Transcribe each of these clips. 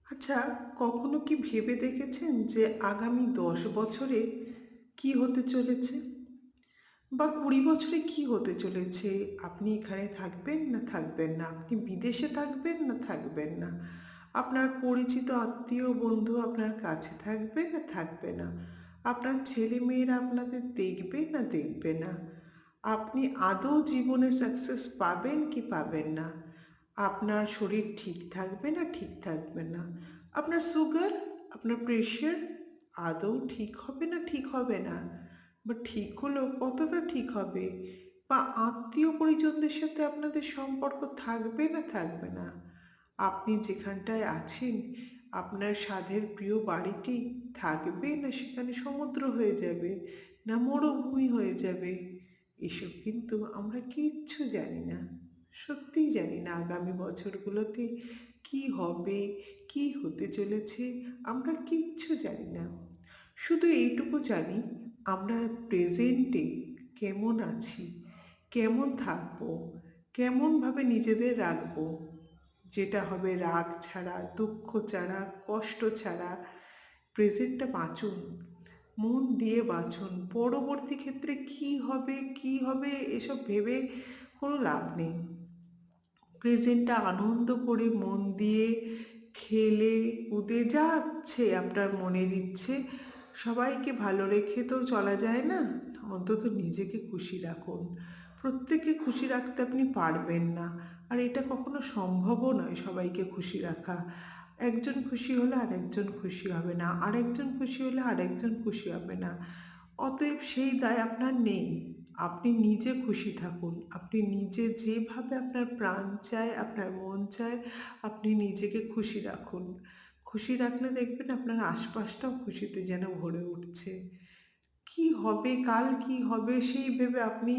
আচ্ছা, কখনো কি ভেবে দেখেছেন যে আগামী 10 বছরে কি হতে চলেছে, বা 20 বছরে কি হতে চলেছে? আপনি এখানে থাকবেন না থাকবেন না, আপনি বিদেশে থাকবেন না থাকবেন না, আপনার পরিচিত আত্মীয় বন্ধু আপনার কাছে থাকবে না থাকবে না, আপনার ছেলে মেয়েরা আপনাদের দেখবে না দেখবে না, আপনি আদৌ জীবনে সাকসেস পাবেন কি পাবেন না, আপনার শরীর ঠিক থাকবে না ঠিক থাকবে না, আপনার সুগার, আপনার প্রেশার আদৌ ঠিক হবে না ঠিক হবে না, বা ঠিক হলেও কতটা ঠিক হবে, বা আত্মীয় পরিজনদের সাথে আপনাদের সম্পর্ক থাকবে না থাকবে না, আপনি যেখানটায় আছেন আপনার সাধের প্রিয় বাড়িটি থাকবে না সেখানে সমুদ্র হয়ে যাবে, না মরুভূমি হয়ে যাবে। এসব কিন্তু আমরা কিচ্ছু জানি না, সত্যিই জানি না আগামী বছরগুলোতে কি হবে, কি হতে চলেছে, আমরা কিচ্ছু জানি না। শুধু এইটুকু জানি আমরা প্রেজেন্টে কেমন আছি, কেমন থাকবো, কেমনভাবে নিজেদের রাখবো, যেটা হবে রাগ ছাড়া, দুঃখ ছাড়া, কষ্ট ছাড়া। প্রেজেন্টটা বাঁচুন, মন দিয়ে বাঁচুন। পরবর্তী ক্ষেত্রে কি হবে কি হবে এসব ভেবে কোনো লাভ নেই। প্রেজেন্টটা আনন্দ করে মন দিয়ে খেলে কুদে যাচ্ছে আপনার মনের ইচ্ছে, সবাইকে ভালো রেখে তো চলা যায় না, অন্তত নিজেকে খুশি রাখুন। প্রত্যেককে খুশি রাখতে আপনি পারবেন না, আর এটা কখনো সম্ভবও নয় সবাইকে খুশি রাখা। একজন খুশি হলে আরেকজন খুশি হবে না, আরেকজন খুশি হলে আরেকজন খুশি হবে না। অতএব সেই দায় আপনার নেই। আপনি নিজে খুশি থাকুন, আপনি নিজে যেভাবে আপনার প্রাণ চায়, আপনার মন চায়, আপনি নিজেকে খুশি রাখুন। খুশি রাখলে দেখবেন আপনার আশপাশটাও খুশিতে যেন ভরে উঠছে। কি হবে কাল, কি হবে সেই ভেবে আপনি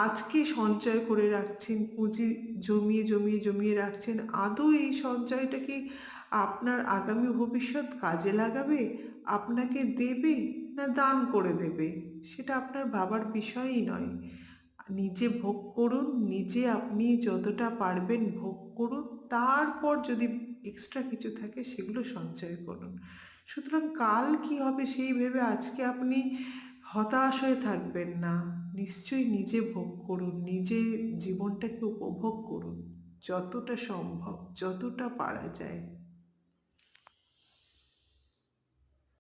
আজকে সঞ্চয় করে রাখছেন, পুঁজি জমিয়ে জমিয়ে জমিয়ে রাখছেন। আদৌ এই সঞ্চয়টা কি আপনার আগামী ভবিষ্যৎ কাজে লাগাবে, আপনাকে দেবে, না দান করে দেবে? সেটা আপনার ভাবার বিষয়ই নয়। নিজে ভোগ করুন, নিজে আপনি যতটা পারবেন ভোগ করুন, তারপর যদি এক্সট্রা কিছু থাকে সেগুলো সঞ্চয় করুন। সুতরাং কাল কি হবে সেই ভেবে আজকে আপনি হতাশ হয়ে থাকবেন না। নিশ্চয়ই নিজে ভোগ করুন, নিজে জীবনটাকে উপভোগ করুন যতটা সম্ভব, যতটা পারা যায়।